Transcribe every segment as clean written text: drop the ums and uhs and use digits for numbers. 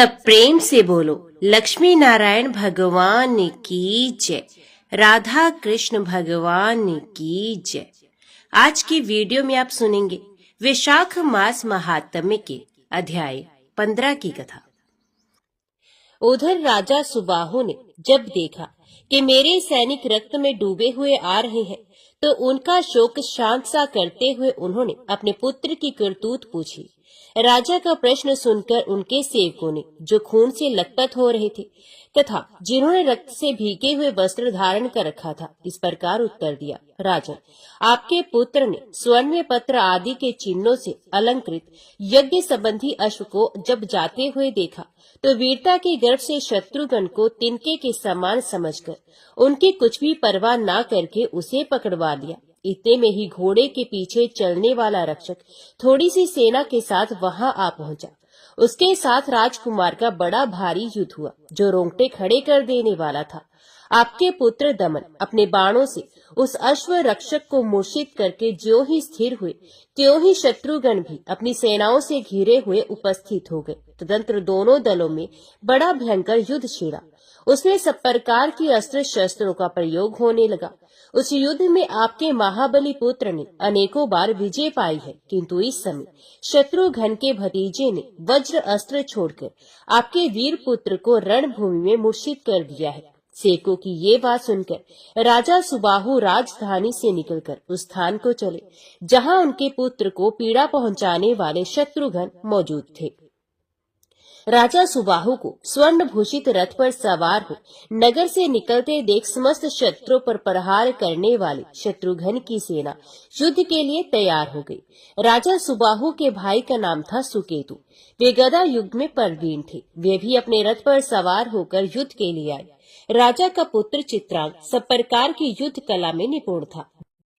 सब प्रेम से बोलो लक्ष्मी नारायण भगवान की जय, राधा कृष्ण भगवान की जय। आज की वीडियो में आप सुनेंगे वैशाख मास महात्म्य के अध्याय 15 की कथा। उधर राजा सुबाहु ने जब देखा कि मेरे सैनिक रक्त में डूबे हुए आ रहे हैं, तो उनका शोक शांत सा करते हुए उन्होंने अपने पुत्र की करतूत पूछी। राजा का प्रश्न सुनकर उनके सेवकों ने, जो खून से लथपथ हो रहे थे तथा जिन्होंने रक्त से भीगे हुए वस्त्र धारण कर रखा था, इस प्रकार उत्तर दिया। राजन, आपके पुत्र ने स्वर्ण पत्र आदि के चिन्हों से अलंकृत यज्ञ संबंधी अश्व को जब जाते हुए देखा, तो वीरता के गर्व से शत्रुघ्न को तिनके के समान समझकर उनकी कुछ भी परवाह न करके उसे पकड़वा लिया। इतने में ही घोड़े के पीछे चलने वाला रक्षक थोड़ी सी सेना के साथ वहां आ पहुंचा। उसके साथ राजकुमार का बड़ा भारी युद्ध हुआ, जो रोंगटे खड़े कर देने वाला था। आपके पुत्र दमन अपने बाणों से उस अश्व रक्षक को मूर्छित करके ज्यों ही स्थिर हुए, त्यों ही शत्रुघ्न भी अपनी सेनाओं से घिरे हुए उपस्थित हो गए। तदंतर दोनों दलों में बड़ा भयंकर युद्ध छिड़ा। उसमें सब प्रकार की अस्त्र शस्त्रों का प्रयोग होने लगा। उस युद्ध में आपके महाबली पुत्र ने अनेकों बार विजय पाई है, किंतु इस समय शत्रुघ्न के भतीजे ने वज्र अस्त्र छोड़कर आपके वीर पुत्र को रणभूमि में मूर्छित कर दिया है। सेवकों की ये बात सुनकर राजा सुबाहु राजधानी से निकलकर उस स्थान को चले, जहां उनके पुत्र को पीड़ा पहुंचाने वाले शत्रुघ्न मौजूद थे। राजा सुबाहु को स्वर्ण भूषित रथ पर सवार हो नगर से निकलते देख समस्त शत्रुओं पर प्रहार करने वाले शत्रुघ्न की सेना युद्ध के लिए तैयार हो गई। राजा सुबाहु के भाई का नाम था सुकेतु। वे गदा युग में प्रवीण थे। वे भी अपने रथ पर सवार होकर युद्ध के लिए आए। राजा का पुत्र चित्रांग सब प्रकार की युद्ध कला में निपुण था।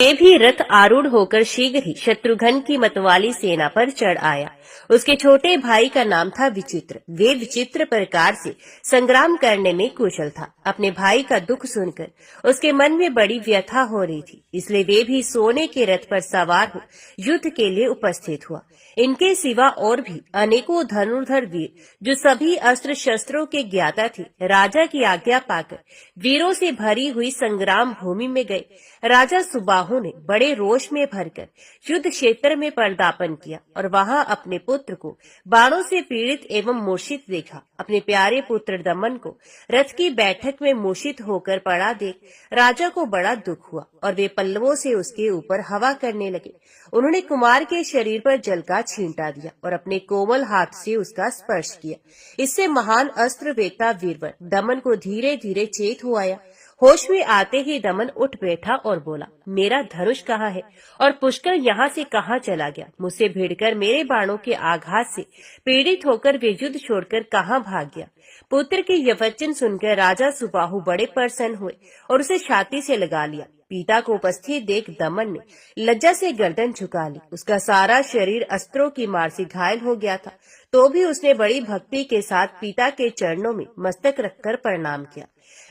वे भी रथ आरूढ़ होकर शीघ्र ही शत्रुघ्न की मतवाली सेना पर चढ़ आया। उसके छोटे भाई का नाम था विचित्र। वे विचित्र प्रकार से संग्राम करने में कुशल था। अपने भाई का दुख सुनकर उसके मन में बड़ी व्यथा हो रही थी, इसलिए वे भी सोने के रथ पर सवार हो युद्ध के लिए उपस्थित हुआ। इनके सिवा और भी अनेकों धनुर्धर वीर, जो सभी अस्त्र शस्त्रों के ज्ञाता थे, राजा की आज्ञा पाकर वीरों से भरी हुई संग्राम भूमि में गए। राजा सुबाहु ने बड़े रोष में भरकर युद्ध क्षेत्र में पदार्पण किया और वहां अपने पुत्र को बाणों से पीड़ित एवं मूर्छित देखा। अपने प्यारे पुत्र दमन को रथ की बैठक में मूर्छित होकर पड़ा देख राजा को बड़ा दुख हुआ और वे पल्लवों से उसके ऊपर हवा करने लगे। उन्होंने कुमार के शरीर पर जल का छींटा दिया और अपने कोमल हाथ से उसका स्पर्श किया। इससे महान अस्त्र वेता वीरवर दमन को धीरे धीरे चेत हो आया। होश में आते ही दमन उठ बैठा और बोला, मेरा धनुष कहाँ है और पुष्कर यहाँ से कहाँ चला गया? मुझसे भिड़कर मेरे बाणों के आघात से पीड़ित होकर वे युद्ध छोड़कर कहाँ भाग गया? पुत्र के यह वचन सुनकर राजा सुबाहु बड़े प्रसन्न हुए और उसे छाती से लगा लिया। पिता को उपस्थित देख दमन ने लज्जा से गर्दन झुका ली। उसका सारा शरीर अस्त्रों की मार से घायल हो गया था, तो भी उसने बड़ी भक्ति के साथ पिता के चरणों में मस्तक रखकर प्रणाम किया।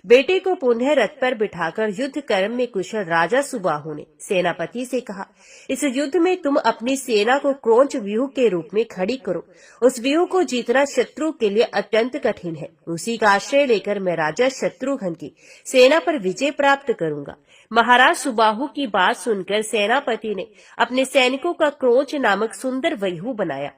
बेटे को पुनः रथ पर बिठाकर युद्ध कर्म में कुशल राजा सुबाहु ने सेनापति से कहा, इस युद्ध में तुम अपनी सेना को क्रौंच व्यूह के रूप में खड़ी करो। उस व्यूह को जीतना शत्रु के लिए अत्यंत कठिन है। उसी का आश्रय लेकर मैं राजा शत्रुघ्न की सेना पर विजय प्राप्त करूंगा। महाराज सुबाहु की बात सुनकर सेनापति ने अपने सैनिकों का क्रौंच नामक सुंदर व्यूह बनाया।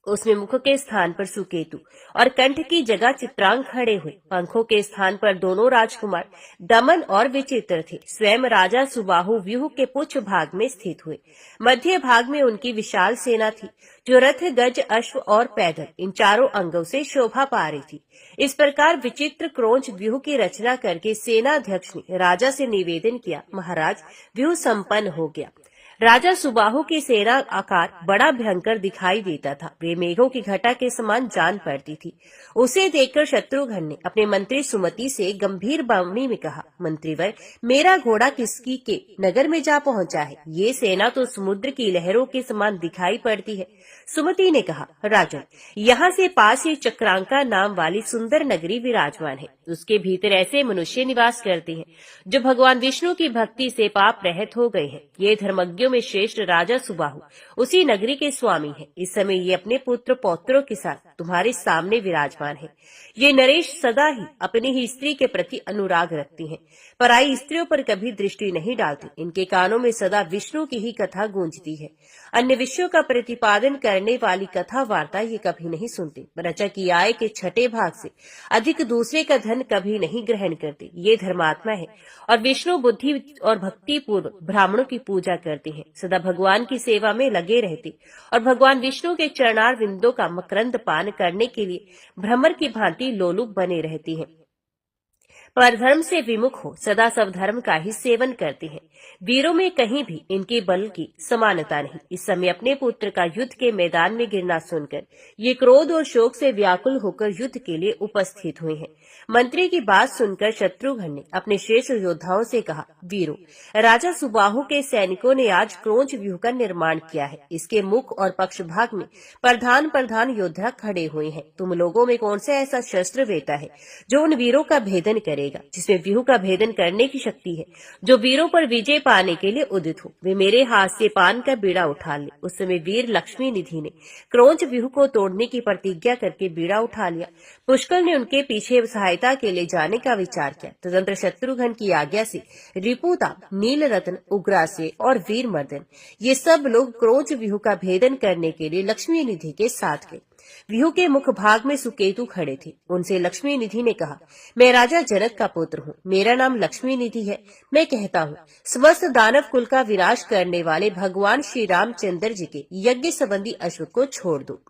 उसमें मुख के स्थान पर सुकेतु और कंठ की जगह चित्रांग खड़े हुए। पंखों के स्थान पर दोनों राजकुमार दमन और विचित्र थे। स्वयं राजा सुबाहु व्यूह के पुच्छ भाग में स्थित हुए। मध्य भाग में उनकी विशाल सेना थी, जो रथ, गज, अश्व और पैदल इन चारों अंगों से शोभा पा रही थी। इस प्रकार विचित्र क्रौंच व्यूह की रचना करके सेनाध्यक्ष ने राजा से निवेदन किया, महाराज, व्यूह संपन्न हो गया। राजा सुबाहु की सेना आकार बड़ा भयंकर दिखाई देता था। वे मेघों की घटा के समान जान पड़ती थी। उसे देखकर शत्रुघ्न ने अपने मंत्री सुमति से गंभीर वाणी में कहा, मंत्रीवर, मेरा घोड़ा किसकी के नगर में जा पहुंचा है? ये सेना तो समुद्र की लहरों के समान दिखाई पड़ती है। सुमति ने कहा, राजन, यहाँ से पास ही चक्रांका नाम वाली सुंदर नगरी विराजमान है। उसके भीतर ऐसे मनुष्य निवास करते हैं जो भगवान विष्णु की भक्ति से पाप रहित हो गए हैं। ये धर्मज्ञों ऋषियों में श्रेष्ठ राजा सुबाहु उसी नगरी के स्वामी हैं। इस समय ये अपने पुत्र पौत्रों के साथ तुम्हारे सामने विराजमान है। ये नरेश सदा ही अपनी ही स्त्री के प्रति अनुराग रखती हैं, पराई स्त्रियों पर कभी दृष्टि नहीं डालती। इनके कानों में सदा विष्णु की ही कथा गूंजती है। अन्य विषयों का प्रतिपादन करने वाली कथा वार्ता ये कभी नहीं सुनते। रचा की आय के छठे भाग से अधिक दूसरे का धन कभी नहीं ग्रहण करते। ये धर्मात्मा है और विष्णु बुद्धि और भक्ति पूर्व ब्राह्मणों की पूजा करते हैं। सदा भगवान की सेवा में लगे रहते और भगवान विष्णु के चरणार विंदों का मकरंद पान करने के लिए भ्रमर की भांति लोलुप बने रहती हैं। पर धर्म से विमुख हो सदा सब धर्म का ही सेवन करते हैं। वीरों में कहीं भी इनके बल की समानता नहीं। इस समय अपने पुत्र का युद्ध के मैदान में गिरना सुनकर ये क्रोध और शोक से व्याकुल होकर युद्ध के लिए उपस्थित हुए हैं। मंत्री की बात सुनकर शत्रुघ्न ने अपने श्रेष्ठ योद्धाओं से कहा, वीरों, राजा सुबाहु के सैनिकों ने आज क्रौंच व्यूह का निर्माण किया है। इसके मुख और पक्ष भाग में प्रधान योद्धा खड़े हुए हैं। तुम लोगों में कौन सा ऐसा शस्त्र वेता है जो उन वीरों का भेदन करेगा, जिसमें व्यूह का भेदन करने की शक्ति है, जो वीरों पर विजय पाने के लिए उदित हो? वे मेरे हाथ से पान का बीड़ा उठा ले। उस समय वीर लक्ष्मी निधि ने क्रौंच व्यूह को तोड़ने की प्रतिज्ञा करके बीड़ा उठा लिया। पुष्कर ने उनके पीछे सहायता के लिए जाने का विचार किया। तदंतर शत्रुघ्न की आज्ञा से रिपुताप, नीलरत्न, उग्रासे और वीरमर्दन ये सब लोग क्रौंच व्यूह का भेदन करने के लिए लक्ष्मी निधि के साथ गए। व्यूह के मुख भाग में सुकेतु खड़े थे। उनसे लक्ष्मी निधि ने कहा, मैं राजा जनक का पुत्र हूँ। मेरा नाम लक्ष्मी निधि है। मैं कहता हूँ, समस्त दानव कुल का विनाश करने वाले भगवान श्री रामचंद्र जी के यज्ञ संबंधी अश्व को छोड़ दो,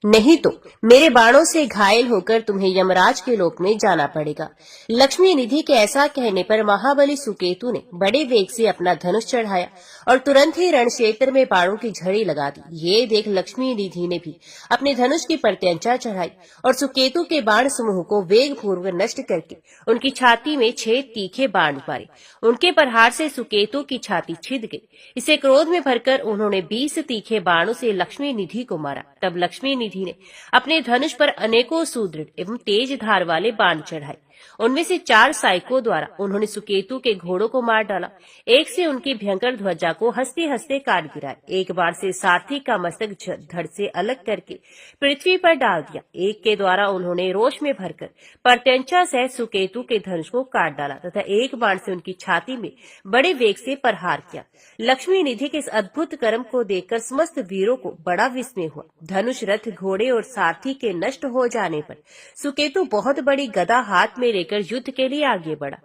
नहीं तो मेरे बाणों से घायल होकर तुम्हें यमराज के लोक में जाना पड़ेगा। लक्ष्मी निधि के ऐसा कहने पर महाबली सुकेतु ने बड़े वेग से अपना धनुष चढ़ाया और तुरंत ही रण क्षेत्र में बाणों की झड़ी लगा दी। ये देख लक्ष्मी निधि ने भी अपने धनुष की प्रत्यंचा चढ़ाई और सुकेतु के बाण समूह को वेग पूर्वक नष्ट करके उनकी छाती में 6 तीखे बाण मारे। उनके प्रहार से सुकेतु की छाती छिद गई। इसे क्रोध में भरकर उन्होंने 20 तीखे बाणों से लक्ष्मी निधि को मारा। तब लक्ष्मी निधि ने अपने धनुष पर अनेकों सुदृढ़ एवं तेज धार वाले बाण चढ़ाए। उनमें से 4 साइकों द्वारा उन्होंने सुकेतु के घोड़ों को मार डाला। एक से उनकी भयंकर ध्वजा को हंसते हंसते काट गिराया। एक बार से सारथी का मस्तक धड़ से अलग करके पृथ्वी पर डाल दिया। एक के द्वारा उन्होंने रोष में भरकर प्रत्यंचा सहित सुकेतु के धनुष को काट डाला तथा एक बाण से उनकी छाती में बड़े वेग से प्रहार किया। लक्ष्मी निधि के इस अद्भुत कर्म को देखकर समस्त वीरों को बड़ा विस्मय हुआ। धनुष, रथ, घोड़े और सारथी के नष्ट हो जाने पर सुकेतु बहुत बड़ी गदा हाथ में लेकर युद्ध के लिए आगे बढ़ा।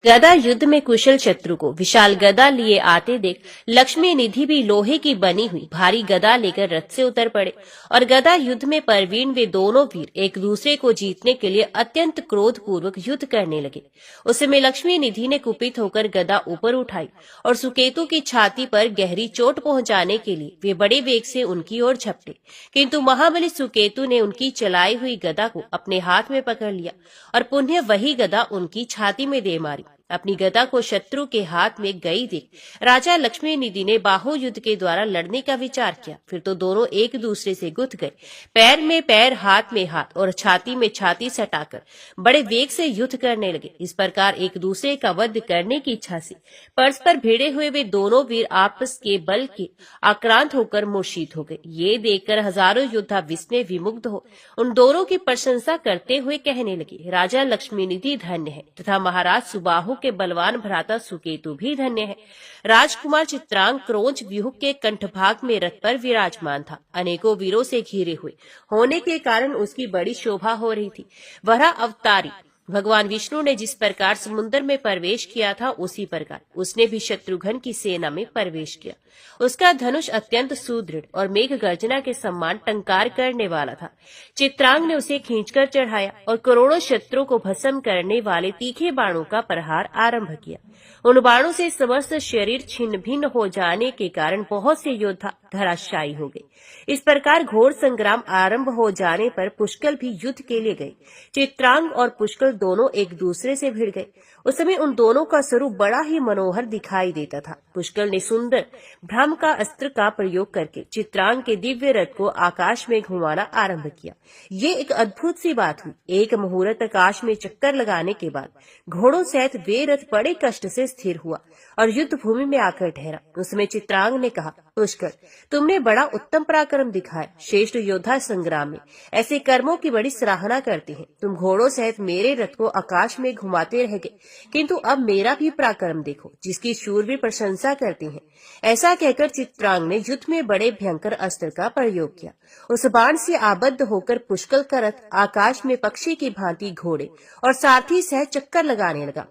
गदा युद्ध में कुशल शत्रु को विशाल गदा लिए आते देख लक्ष्मी निधि भी लोहे की बनी हुई भारी गदा लेकर रथ से उतर पड़े और गदा युद्ध में परवीन वे दोनों वीर एक दूसरे को जीतने के लिए अत्यंत क्रोध पूर्वक युद्ध करने लगे। उस समय लक्ष्मी निधि ने कुपित होकर गदा ऊपर उठाई और सुकेतु की छाती पर गहरी चोट पहुंचाने के लिए वे बड़े वेग से उनकी ओर झपटे, किंतु महाबली सुकेतु ने उनकी चलाई हुई गदा को अपने हाथ में पकड़ लिया और पुनः वही गदा उनकी छाती में दे मारी। अपनी गदा को शत्रु के हाथ में गई देख राजा लक्ष्मी निधि ने बाहु युद्ध के द्वारा लड़ने का विचार किया। फिर तो दोनों एक दूसरे से गुथ गए। पैर में पैर, हाथ में हाथ और छाती में छाती सटाकर बड़े वेग से युद्ध करने लगे। इस प्रकार एक दूसरे का वध करने की इच्छा से परस्पर भिड़े हुए वे दोनों वीर आपस के बल के आक्रांत होकर मूर्छित हो गए। ये देखकर हजारों योद्धा विस्मय विमुग्ध हो उन दोनों की प्रशंसा करते हुए कहने लगे, राजा लक्ष्मी निधि धन्य है तथा महाराज सुबाहु के बलवान भ्राता सुकेतु भी धन्य है। राजकुमार चित्रांग क्रौंच व्यूह के कंठभाग में रथ पर विराजमान था। अनेकों वीरों से घिरे हुए होने के कारण उसकी बड़ी शोभा हो रही थी। वह अवतारी भगवान विष्णु ने जिस प्रकार समुद्र में प्रवेश किया था उसी प्रकार उसने भी शत्रुघ्न की सेना में प्रवेश किया। उसका धनुष अत्यंत सुदृढ़ और मेघ गर्जना के समान टंकार करने वाला था। चित्रांग ने उसे खींचकर चढ़ाया और करोड़ों शत्रुओं को भस्म करने वाले तीखे बाणों का प्रहार आरंभ किया। उन बाणों से समस्त शरीर छिन्न भिन्न हो जाने के कारण बहुत से योद्धा धराशायी हो गए। इस प्रकार घोर संग्राम आरंभ हो जाने पर पुष्कर भी युद्ध के लिए गए। चित्रांग और पुष्कर दोनों एक दूसरे से भिड़ गए। उस समय उन दोनों का स्वरूप बड़ा ही मनोहर दिखाई देता था। पुष्कर ने सुंदर भ्रम का अस्त्र का प्रयोग करके चित्रांग के दिव्य रथ को आकाश में घुमाना आरंभ किया। ये एक अद्भुत सी बात हुई। एक मुहूर्त आकाश में चक्कर लगाने के बाद घोड़ों सहित वे रथ बड़े कष्ट से स्थिर हुआ और युद्ध भूमि में आकर ठहरा। उसमें चित्रांग ने कहा, पुष्कर, तुमने बड़ा उत्तम पराक्रम दिखाया। श्रेष्ठ योद्धा संग्राम में ऐसे कर्मों की बड़ी सराहना करते हैं। तुम घोड़ों सहित मेरे रथ को आकाश में घुमाते रह गए, किंतु अब मेरा भी पराक्रम देखो, जिसकी शूरवीर प्रशंसा करते हैं। ऐसा कहकर चित्रांग ने युद्ध में बड़े भयंकर अस्त्र का प्रयोग किया। उस बाण से आबद्ध होकर पुष्कर का रथ आकाश में पक्षी की भांति घोड़े और सारथी सहित चक्कर लगाने लगा।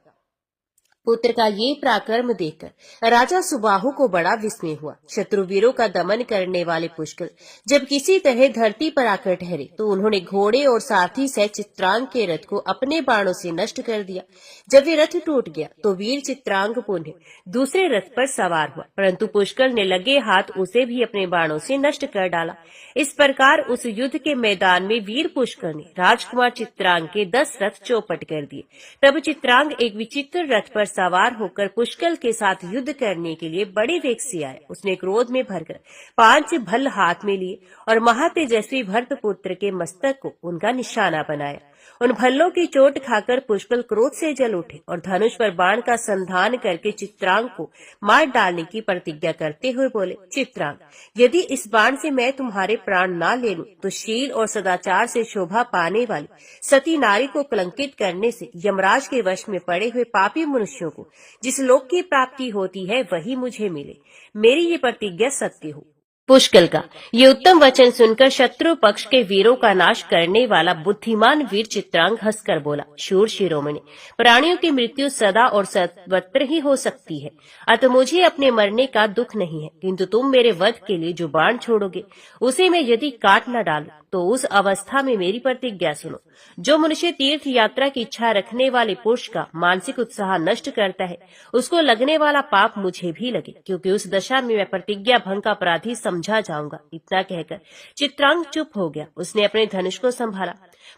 पुत्र का ये पराक्रम देखकर राजा सुबाहु को बड़ा विस्मय हुआ। शत्रुवीरों का दमन करने वाले पुष्कर जब किसी तरह धरती पर आकर ठहरे तो उन्होंने घोड़े और सारथी सहित चित्रांग के रथ को अपने बाणों से नष्ट कर दिया। जब वे रथ टूट गया तो वीर चित्रांग पुनः दूसरे रथ पर सवार हुआ, परंतु पुष्कर ने लगे हाथ उसे भी अपने बाणों से नष्ट कर डाला। इस प्रकार उस युद्ध के मैदान में वीर पुष्कर ने राजकुमार चित्रांग के 10 रथ चौपट कर दिए। तब चित्रांग एक विचित्र रथ पर सवार होकर पुष्कर के साथ युद्ध करने के लिए बड़े वेग से आया। उसने क्रोध में भरकर 5 भल्ल हाथ में लिए और महातेजस्वी भरतपुत्र के मस्तक को उनका निशाना बनाया। उन भल्लों की चोट खाकर पुष्कर क्रोध से जल उठे और धनुष पर बाण का संधान करके चित्रांग को मार डालने की प्रतिज्ञा करते हुए बोले, चित्रांग, यदि इस बाण से मैं तुम्हारे प्राण ना ले लूं तो शील और सदाचार से शोभा पाने वाली सती नारी को कलंकित करने से यमराज के वश में पड़े हुए पापी मनुष्यों को जिस लोक की प्राप्ति होती है वही मुझे मिले। मेरी ये प्रतिज्ञा सत्य हो। पुष्कर का ये उत्तम वचन सुनकर शत्रु पक्ष के वीरों का नाश करने वाला बुद्धिमान वीर चित्रांग हंसकर बोला, शूर शिरोमणि, प्राणियों की मृत्यु सदा और सर्वत्र ही हो सकती है, अतः मुझे अपने मरने का दुख नहीं है, किंतु तुम मेरे वध के लिए जो बाण छोड़ोगे उसे मैं यदि काट न डालूं तो उस अवस्था में मेरी प्रतिज्ञा सुनो। जो मनुष्य तीर्थ यात्रा की इच्छा रखने वाले पुरुष का मानसिक उत्साह नष्ट करता है उसको लगने वाला पाप मुझे भी लगे, क्योंकि उस दशा में मैं प्रतिज्ञा भंग का अपराधी समझा जाऊंगा। इतना कहकर चित्रांग चुप हो गया। उसने अपने धनुष को संभाला।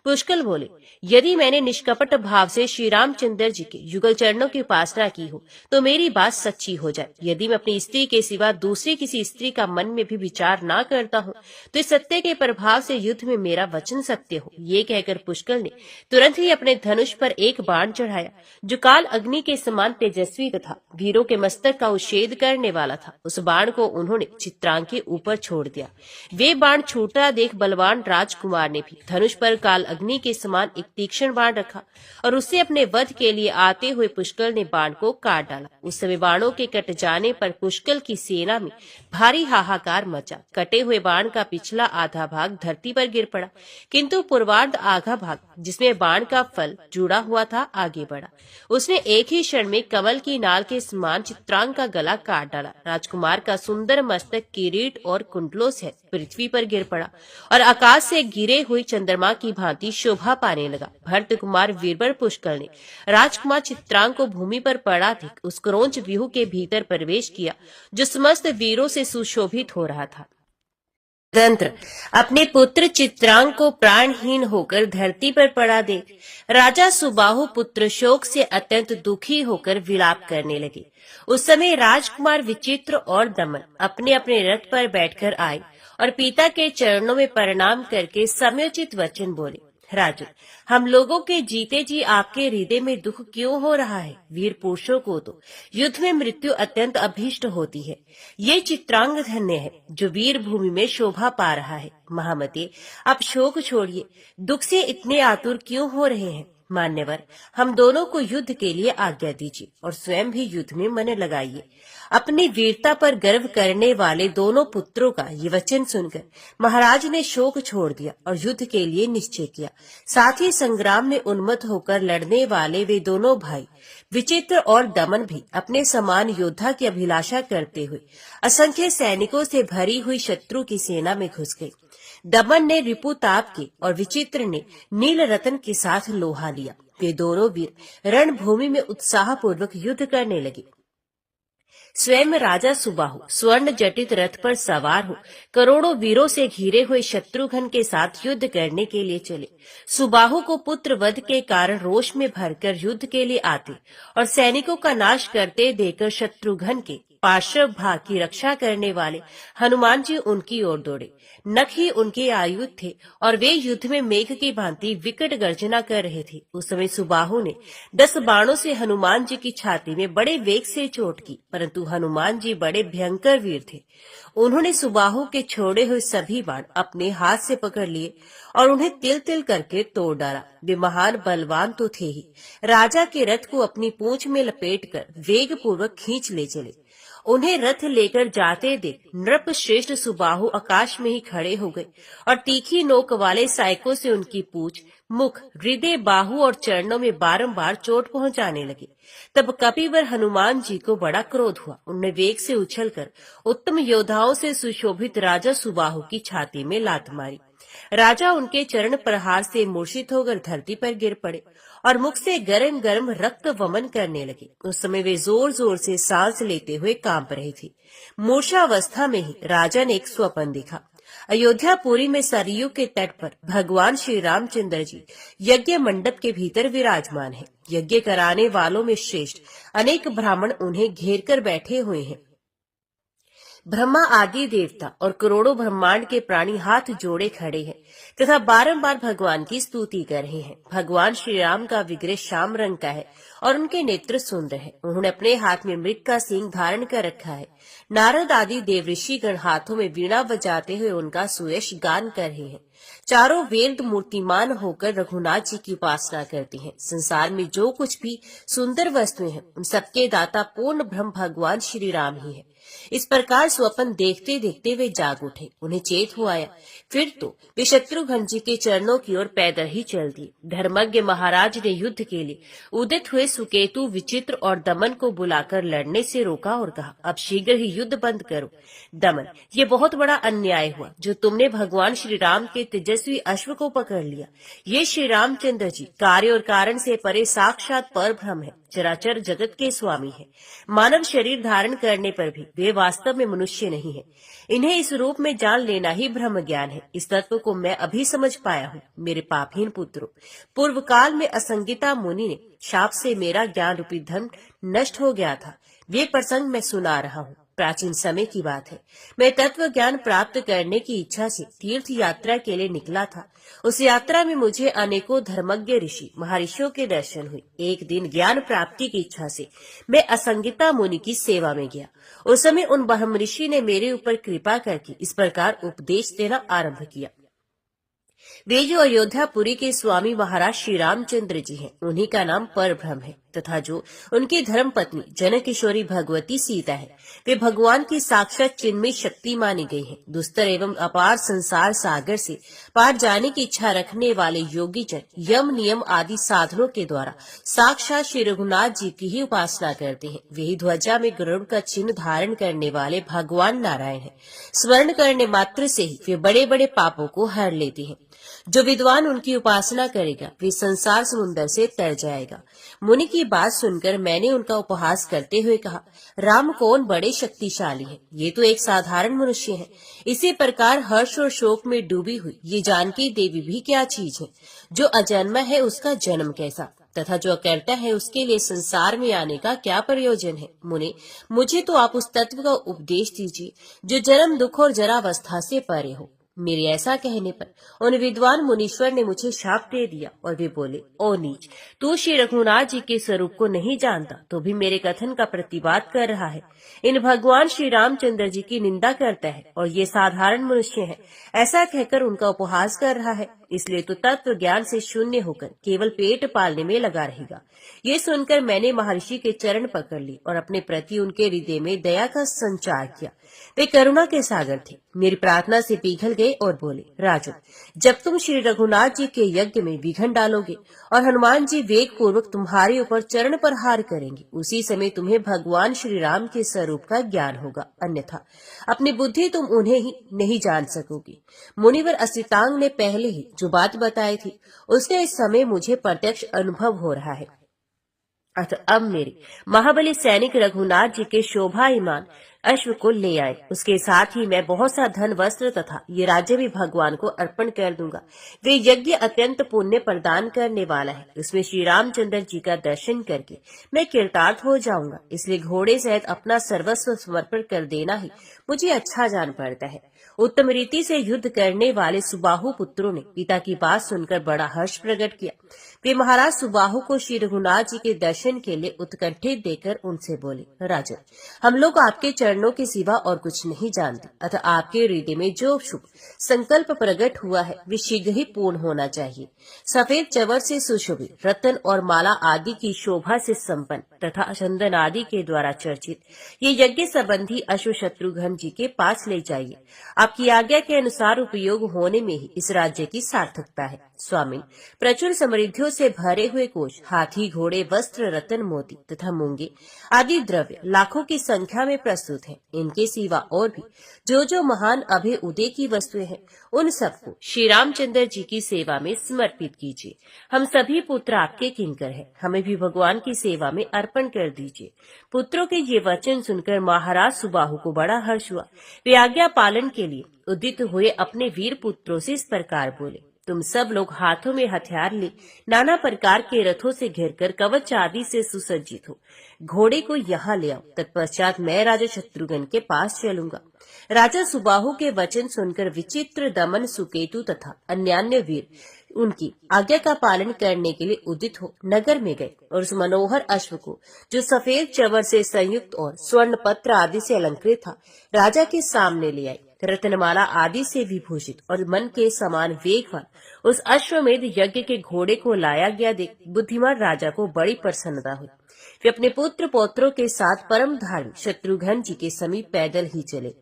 पुष्कर बोले, यदि मैंने निष्कपट भाव से श्री रामचंद्र जी के युगल चरणों की उपासना की हो तो मेरी बात सच्ची हो जाए। यदि मैं अपनी स्त्री के सिवा दूसरी किसी स्त्री का मन में भी विचार ना करता हूँ तो इस सत्य के प्रभाव से युद्ध में मेरा वचन सत्य हो। ये कहकर पुष्कर ने तुरंत ही अपने धनुष पर एक बाण चढ़ाया जो काल अग्नि के समान तेजस्वी तथा वीरों के मस्तक का उच्छेद करने वाला था। उस बाण को उन्होंने चित्रांग के ऊपर छोड़ दिया। वे बाण छूटा देख बलवान राजकुमार ने भी धनुष पर काल अग्नि के समान एक तीक्ष्ण बाण रखा और उससे अपने वध के लिए आते हुए पुष्कर ने बाण को काट डाला। उस समय बाणों के कट जाने पर पुष्कर की सेना में भारी हाहाकार मचा। कटे हुए बाण का पिछला आधा भाग धरती पर गिर पड़ा, किंतु पूर्वार्ध आधा भाग जिसमें बाण का फल जुड़ा हुआ था आगे बढ़ा। उसने एक ही क्षण में कमल की नाल के समान चित्रांग का गला काट डाला। राजकुमार का सुंदर मस्तक किरीट और कुंडलों से पृथ्वी पर गिर पड़ा और आकाश से गिरे हुई चंद्रमा की भांति शोभा पाने लगा। भरत कुमार वीरवर पुष्कर ने राजकुमार चित्रांग को भूमि पर पड़ा देख उस क्रोंच व्यूह के भीतर प्रवेश किया जो समस्त वीरों से सुशोभित हो रहा था। तंत्र अपने पुत्र चित्रांग को प्राणहीन होकर धरती पर पड़ा देख राजा सुबाहु पुत्र शोक से अत्यंत दुखी होकर विलाप करने लगे। उस समय राजकुमार विचित्र और दमन अपने अपने रथ पर बैठकर आए और पिता के चरणों में प्रणाम करके समयोचित वचन बोले, राजन, हम लोगों के जीते जी आपके हृदय में दुख क्यों हो रहा है? वीर पुरुषों को तो युद्ध में मृत्यु अत्यंत अभीष्ट होती है। ये चित्रांग धन्य है जो वीर भूमि में शोभा पा रहा है। महामते, आप शोक छोड़िए, दुख से इतने आतुर क्यों हो रहे हैं? मान्यवर, हम दोनों को युद्ध के लिए आज्ञा दीजिए और स्वयं भी युद्ध में मन लगाइए। अपनी वीरता पर गर्व करने वाले दोनों पुत्रों का ये वचन सुनकर महाराज ने शोक छोड़ दिया और युद्ध के लिए निश्चय किया। साथ ही संग्राम में उन्मत्त होकर लड़ने वाले वे दोनों भाई विचित्र और दमन भी अपने समान योद्धा की अभिलाषा करते हुए असंख्य सैनिकों से भरी हुई शत्रु की सेना में घुस गए। दमन ने रिपुताप के और विचित्र ने नील रतन के साथ लोहा लिया। वे दोनों वीर रणभूमि में उत्साहपूर्वक युद्ध करने लगे। स्वयं राजा सुबाहु स्वर्ण जटित रथ पर सवार हो करोड़ों वीरों से घिरे हुए शत्रुघ्न के साथ युद्ध करने के लिए चले। सुबाहु को पुत्र वध के कारण रोष में भरकर युद्ध के लिए आते और सैनिकों का नाश करते देखकर शत्रुघ्न के पार्श्व भाग की रक्षा करने वाले हनुमान जी उनकी ओर दौड़े। नख ही उनके आयुध थे और वे युद्ध में मेघ की भांति विकट गर्जना कर रहे थे। उस समय सुबाहु ने 10 बाणों से हनुमान जी की छाती में बड़े वेग से चोट की, परंतु हनुमान जी बड़े भयंकर वीर थे। उन्होंने सुबाहु के छोड़े हुए सभी बाण अपने हाथ से पकड़ लिए और उन्हें तिल तिल करके तोड़ डाला। वे महान बलवान तो थे ही, राजा के रथ को अपनी पूंछ में लपेटकर वेग पूर्वक खींच ले चले। उन्हें रथ लेकर जाते देख नृप श्रेष्ठ सुबाहु आकाश में ही खड़े हो गए और तीखी नोक वाले सायकों से उनकी पूंछ, मुख, हृदय, बाहु और चरणों में बारंबार चोट पहुंचाने लगे। तब कपिवर हनुमान जी को बड़ा क्रोध हुआ। उन्होंने वेग से उछलकर उत्तम योद्धाओं से सुशोभित राजा सुबाहु की छाती में लात मारी। राजा उनके चरण प्रहार से मूर्छित होकर धरती पर गिर पड़े और मुख से गरम गरम रक्त वमन करने लगे। उस समय वे जोर जोर से सांस लेते हुए कांप रहे थे। मूर्छावस्था में ही राजा ने एक स्वप्न देखा। अयोध्यापुरी में सरयू के तट पर भगवान श्री रामचंद्र जी यज्ञ मंडप के भीतर विराजमान हैं। यज्ञ कराने वालों में श्रेष्ठ अनेक ब्राह्मण उन्हें घेर कर बैठे हुए हैं। ब्रह्मा आदि देवता और करोड़ों ब्रह्मांड के प्राणी हाथ जोड़े खड़े हैं तथा बारंबार भगवान की स्तुति कर रहे हैं। भगवान श्री राम का विग्रह श्याम रंग का है और उनके नेत्र सुंदर है। उन्होंने अपने हाथ में मृग का सींग धारण कर रखा है। नारद आदि देवऋषि गण हाथों में वीणा बजाते हुए उनका सुयश गान कर रहे हैं। चारों वेद मूर्तिमान होकर रघुनाथ जी की उपासना करते हैं। संसार में जो कुछ भी सुंदर वस्तुएं हैं उन सबके दाता पूर्ण ब्रह्म भगवान श्री राम ही है। इस प्रकार स्वप्न देखते देखते वे जाग उठे। उन्हें चेत हो आया। फिर तो वे शत्रुघ्न जी के चरणों की ओर पैदल ही चल दिए। धर्मज्ञ महाराज ने युद्ध के लिए उदित हुए सुकेतु, विचित्र और दमन को बुलाकर लड़ने से रोका और कहा, अब शीघ्र ही युद्ध बंद करो। दमन, ये बहुत बड़ा अन्याय हुआ जो तुमने भगवान श्री राम के तेजस्वी अश्व को पकड़ लिया। ये श्री रामचंद्र जी कार्य और कारण से परे साक्षात परब्रह्म है, चराचर जगत के स्वामी है। मानव शरीर धारण करने पर भी वे वास्तव में मनुष्य नहीं है। इन्हें इस रूप में जान लेना ही ब्रह्म ज्ञान है। इस तत्व को मैं अभी समझ पाया हूँ। मेरे पापहीन पुत्रों, पूर्व काल में असंगिता मुनि ने शाप से मेरा ज्ञान रूपी धन नष्ट हो गया था। वे प्रसंग मैं सुना रहा हूँ। प्राचीन समय की बात है। मैं तत्व ज्ञान प्राप्त करने की इच्छा से तीर्थ यात्रा के लिए निकला था। उस यात्रा में मुझे अनेकों धर्मज्ञ ऋषि महर्षियों के दर्शन हुए। एक दिन ज्ञान प्राप्ति की इच्छा से मैं असंगिता मुनि की सेवा में गया। उस समय उन ब्रह्म ऋषि ने मेरे ऊपर कृपा करके इस प्रकार उपदेश देना आरंभ किया। वे जो अयोध्यापुरी के स्वामी महाराज श्री रामचंद्र जी हैं, उन्हीं का नाम परब्रह्म है तथा जो उनकी धर्म पत्नी जनक किशोरी भगवती सीता है, वे भगवान की साक्षात चिन्मय शक्ति मानी गई हैं। दुस्तर एवं अपार संसार सागर से पार जाने की इच्छा रखने वाले योगी जन यम नियम आदि साधनों के द्वारा साक्षात श्री रघुनाथ जी की ही उपासना करते हैं। वही ध्वजा में गरुड़ का चिन्ह धारण करने वाले भगवान नारायण है। स्मरण करने मात्र से ही वे बड़े बड़े पापों को हर लेते हैं। जो विद्वान उनकी उपासना करेगा वे संसार समुद्र से तर जाएगा। मुनि की बात सुनकर मैंने उनका उपहास करते हुए कहा, राम कौन बड़े शक्तिशाली हैं, ये तो एक साधारण मनुष्य है। इसी प्रकार हर्ष और शोक में डूबी हुई ये जानकी देवी भी क्या चीज है। जो अजन्मा है उसका जन्म कैसा, तथा जो अकर्ता है उसके लिए संसार में आने का क्या प्रयोजन है। मुने, मुझे तो आप उस तत्व का उपदेश दीजिए जो जन्म दुख और जरावस्था से परे हो। मेरे ऐसा कहने पर उन विद्वान मुनीश्वर ने मुझे शाप दे दिया और वे बोले, ओ नीच, तू श्री रघुनाथ जी के स्वरूप को नहीं जानता तो भी मेरे कथन का प्रतिवाद कर रहा है। इन भगवान श्री रामचंद्र जी की निंदा करता है और ये साधारण मनुष्य है ऐसा कहकर उनका उपहास कर रहा है। इसलिए तो तत्व ज्ञान से शून्य होकर केवल पेट पालने में लगा रहेगा। ये सुनकर मैंने महर्षि के चरण पकड़ लिए और अपने प्रति उनके हृदय में दया का संचार किया। वे करुणा के सागर थे। मेरी प्रार्थना से पिघल गए और बोले, राजन, जब तुम श्री रघुनाथ जी के यज्ञ में विघ्न डालोगे और हनुमान जी वेग पूर्वक तुम्हारे ऊपर चरण प्रहार करेंगे, उसी समय तुम्हें भगवान श्री राम के स्वरूप का ज्ञान होगा। अन्यथा अपनी बुद्धि तुम उन्हें ही नहीं जान सकोगे। मुनिवर असितांग ने पहले ही जो बात बताई थी उससे इस समय मुझे प्रत्यक्ष अनुभव हो रहा है। अतः अब मेरे महाबली सैनिक रघुनाथ जी के शोभायमान अश्व को ले आए। उसके साथ ही मैं बहुत सा धन, वस्त्र तथा ये राज्य भी भगवान को अर्पण कर दूंगा। वे यज्ञ अत्यंत पुण्य प्रदान करने वाला है। उसमें श्री रामचंद्र जी का दर्शन करके मैं कृतार्थ हो जाऊंगा। इसलिए घोड़े सहित अपना सर्वस्व समर्पण कर देना ही मुझे अच्छा जान पड़ता है। उत्तम रीति से युद्ध करने वाले सुबाहु पुत्रों ने पिता की बात सुनकर बड़ा हर्ष प्रकट किया। वे महाराज सुबाहु को श्री रघुनाथ जी के दर्शन के लिए उत्कंठित देकर उनसे बोले, राजन, हम लोग आपके चरणों के सिवा और कुछ नहीं जानते, अतः आपके हृदय में जो शुभ संकल्प प्रकट हुआ है वे शीघ्र ही पूर्ण होना चाहिए। सफेद चवर से सुशोभित, रतन और माला आदि की शोभा से संपन्न तथा चंदन आदि के द्वारा चर्चित ये यज्ञ संबंधी अश्व शत्रुघ्न जी के पास ले जाइए। आपकी आज्ञा के अनुसार उपयोग होने में ही इस राज्य की सार्थकता है। स्वामी, प्रचुर समृद्धियों से भरे हुए कोष, हाथी, घोड़े, वस्त्र, रतन, मोती तथा मूंगे आदि द्रव्य लाखों की संख्या में प्रस्तुत हैं। इनके सिवा और भी जो महान अभय उदय की वस्तुएं हैं, उन सबको श्री रामचंद्र जी की सेवा में समर्पित कीजिए। हम सभी पुत्र आपके किंकर हैं, हमें भी भगवान की सेवा में अर्पण कर दीजिए। पुत्रों के ये वचन सुनकर महाराज सुबाहु को बड़ा हर्ष हुआ। वे आज्ञा पालन के लिए उदित हुए अपने वीर पुत्रों से इस प्रकार बोले, तुम सब लोग हाथों में हथियार ले नाना प्रकार के रथों से घिरकर कवच आदि से सुसज्जित हो। घोड़े को यहाँ ले आओ, तत्पश्चात मैं राजा शत्रुघ्न के पास चलूंगा। राजा सुबाहु के वचन सुनकर विचित्र दमन, सुकेतु तथा अन्यान्य वीर उनकी आज्ञा का पालन करने के लिए उदित हो नगर में गए और उस मनोहर अश्व को, जो सफेद चवर से संयुक्त और स्वर्ण पत्र आदि से अलंकृत था, राजा के सामने ले आए। रत्नमाला आदि से विभूषित और मन के समान वेगवान उस अश्वमेध यज्ञ के घोड़े को लाया गया देख बुद्धिमान राजा को बड़ी प्रसन्नता हुई। वे अपने पुत्र पौत्रों के साथ परम धार्मिक शत्रुघ्न जी के समीप पैदल ही चले।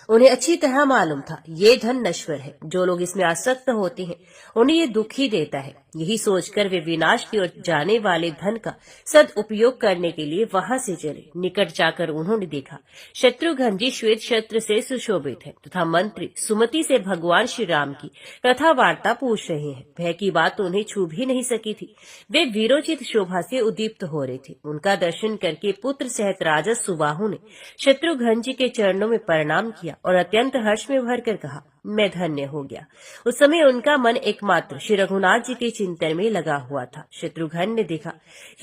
उन्हें अच्छी तरह मालूम था ये धन नश्वर है, जो लोग इसमें आसक्त होते हैं उन्हें ये दुख ही देता है। यही सोचकर वे विनाश की ओर जाने वाले धन का सदुपयोग करने के लिए वहां से चले। निकट जाकर उन्होंने देखा शत्रुघ्न जी श्वेत शस्त्र से सुशोभित है तथा मंत्री सुमति से भगवान श्री राम की कथा वार्ता पूछ रहे हैं। भय की बात तो उन्हें छू भी नहीं सकी थी। वे वीरोचित शोभा से उद्दीप्त हो रहे थे। उनका दर्शन करके पुत्र सहित राजा सुबाहु ने शत्रुघ्न जी के चरणों में प्रणाम किया और अत्यंत हर्ष में भरकर कहा, मैं धन्य हो गया। उस समय उनका मन एकमात्र श्री रघुनाथ जी के चिंतन में लगा हुआ था। शत्रुघ्न ने देखा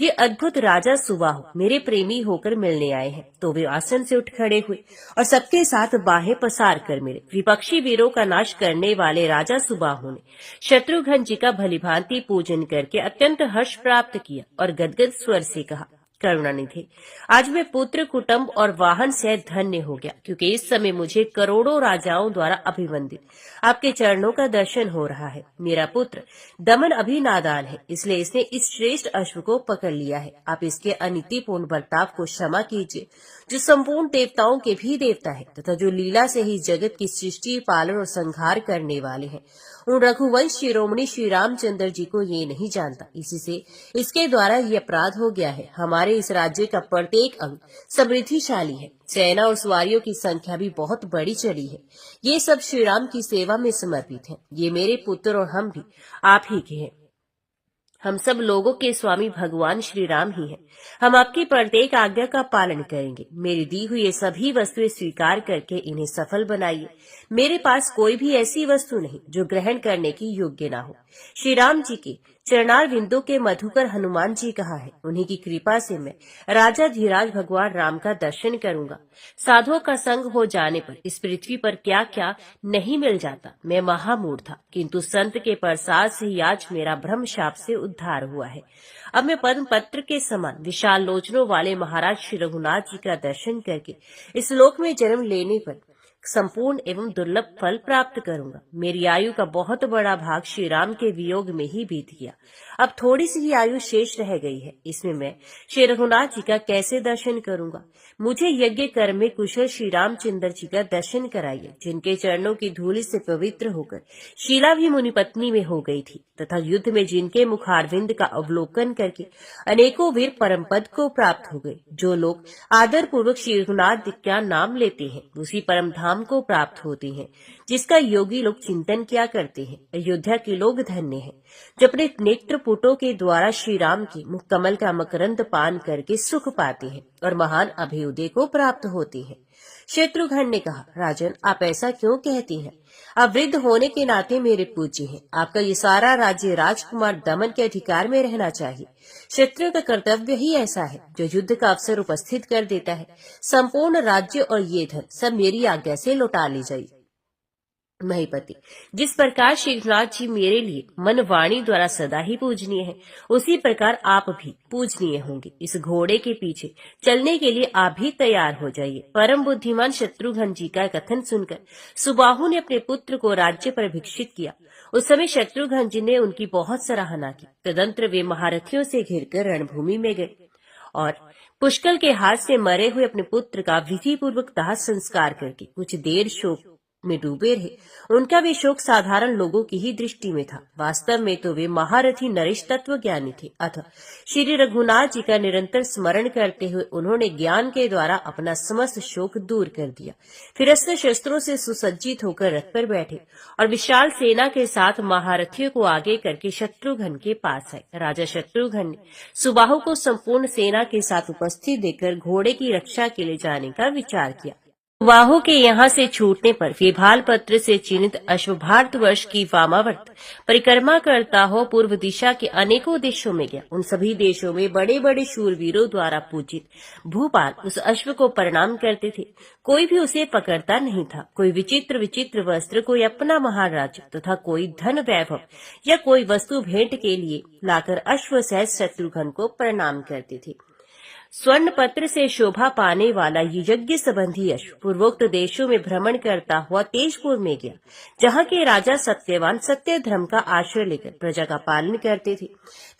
ये अद्भुत राजा सुबाहु मेरे प्रेमी होकर मिलने आए हैं, तो वे आसन से उठ खड़े हुए और सबके साथ बाहें पसार कर मिले। विपक्षी वीरों का नाश करने वाले राजा सुबाहु ने शत्रुघ्न जी का भलीभांति पूजन करके अत्यंत हर्ष प्राप्त किया और गदगद स्वर से कहा, करुणानिधि, आज मैं पुत्र, कुटुंब और वाहन से धन्य हो गया, क्योंकि इस समय मुझे करोड़ों राजाओं द्वारा अभिवंदित आपके चरणों का दर्शन हो रहा है। मेरा पुत्र दमन अभी नादान है, इसलिए इसने इस श्रेष्ठ अश्व को पकड़ लिया है। आप इसके अनीतिपूर्ण बर्ताव को क्षमा कीजिए, जो संपूर्ण देवताओं के भी देवता है तथा जो लीला से ही जगत की सृष्टि, पालन और संहार करने वाले हैं। उन रघुवंश शिरोमणि श्री रामचंद्र जी को ये नहीं जानता, इसी से इसके द्वारा ये अपराध हो गया है। हमारे इस राज्य का प्रत्येक अंग समृद्धिशाली है, सेना और सवारियों की संख्या भी बहुत बड़ी चढ़ी है। ये सब श्री राम की सेवा में समर्पित हैं। ये मेरे पुत्र और हम भी आप ही के हैं। हम सब लोगों के स्वामी भगवान श्री राम ही हैं। हम आपकी प्रत्येक आज्ञा का पालन करेंगे। मेरी दी हुई ये सभी वस्तुएं स्वीकार करके इन्हें सफल बनाइए। मेरे पास कोई भी ऐसी वस्तु नहीं जो ग्रहण करने की योग्य ना हो। श्री राम जी के चरणार बिंदु के मधुकर हनुमान जी कहा है, उन्हीं की कृपा से मैं राजा धीराज भगवान राम का दर्शन करूंगा। साधुओं का संग हो जाने पर इस पृथ्वी पर क्या क्या नहीं मिल जाता। मैं महामूढ़ था, किंतु संत के प्रसाद से ही आज मेरा ब्रह्म शाप से उद्धार हुआ है। अब मैं पद्म पत्र के समान विशाल लोचनों वाले महाराज श्री रघुनाथ जी का दर्शन करके इस लोक में जन्म लेने पर संपूर्ण एवं दुर्लभ फल प्राप्त करूंगा। मेरी आयु का बहुत बड़ा भाग श्री राम के वियोग में ही बीत गया। अब थोड़ी सी ही आयु शेष रह गई है, इसमें मैं श्री रघुनाथ जी का कैसे दर्शन करूंगा। मुझे यज्ञ कर्म में कुशल श्री रामचंद्र जी का दर्शन कराइए, जिनके चरणों की धूलि से पवित्र होकर शीला भी मुनि पत्नी में हो गई थी तथा युद्ध में जिनके मुखारविंद का अवलोकन करके अनेकों वीर परम पद को प्राप्त हो गए। जो लोग आदर पूर्वक श्री रघुनाथ जी का नाम लेते हैं, उसी परम धाम धाम को प्राप्त होती हैं, जिसका योगी लोग चिंतन किया करते हैं। अयोध्या के लोग धन्य हैं, जो अपने नेत्रपुटों के द्वारा श्री राम के मुख कमल का मकरंद पान करके सुख पाते हैं और महान अभ्युदय को प्राप्त होते हैं। शत्रुघ्न ने कहा, राजन, आप ऐसा क्यों कहती हैं? आप वृद्ध होने के नाते मेरे पूज्य हैं। आपका ये सारा राज्य राजकुमार दमन के अधिकार में रहना चाहिए। क्षत्रियों का कर्तव्य ही ऐसा है, जो युद्ध का अवसर उपस्थित कर देता है। संपूर्ण राज्य और ये धन सब मेरी आज्ञा से लौटा ली जाए। महीपति, जिस प्रकार श्रीनाथ जी मेरे लिए मन वाणी द्वारा सदा ही पूजनीय है, उसी प्रकार आप भी पूजनीय होंगे। इस घोड़े के पीछे चलने के लिए आप भी तैयार हो जाइए। परम बुद्धिमान शत्रुघ्न जी का कथन सुनकर सुबाहु ने अपने पुत्र को राज्य पर भिक्षित किया। उस समय शत्रुघ्न जी ने उनकी बहुत सराहना की। तदंतर वे महारथियों से घिरकर रणभूमि में गए और पुष्कल के हाथ से मरे हुए अपने पुत्र का विधि पूर्वक दाह संस्कार करके कुछ देर शोक में डूबे रहे। उनका वे शोक साधारण लोगों की ही दृष्टि में था। वास्तव में तो वे महारथी नरेश तत्व ज्ञानी थे। अतः श्री रघुनाथ जी का निरंतर स्मरण करते हुए उन्होंने ज्ञान के द्वारा अपना समस्त शोक दूर कर दिया। फिर अस्त्र शस्त्रों से सुसज्जित होकर रथ पर बैठे और विशाल सेना के साथ महारथियों को आगे करके शत्रुघ्न के पास आए। राजा शत्रुघ्न ने सुबाहु को संपूर्ण सेना के साथ उपस्थित देखकर घोड़े की रक्षा के लिए जाने का विचार किया। सुबाहु के यहाँ से छूटने पर विभाल पत्र से चिन्हित अश्व भारतवर्ष की वामावर्त परिक्रमा करता हो पूर्व दिशा के अनेकों देशों में गया। उन सभी देशों में बड़े बड़े शूरवीरों द्वारा पूजित भूपाल उस अश्व को प्रणाम करते थे। कोई भी उसे पकड़ता नहीं था। कोई विचित्र विचित्र वस्त्र, कोई अपना महाराज तथा कोई धन वैभव या कोई वस्तु भेंट के लिए लाकर अश्व सहित शत्रुघ्न को प्रणाम करते थे। स्वर्ण पत्र से शोभा पाने वाला ये यज्ञ संबंधी अश्व पूर्वोक्त देशों में भ्रमण करता हुआ तेजपुर में गया, जहाँ के राजा सत्यवान सत्य धर्म का आश्रय लेकर प्रजा का पालन करते थे।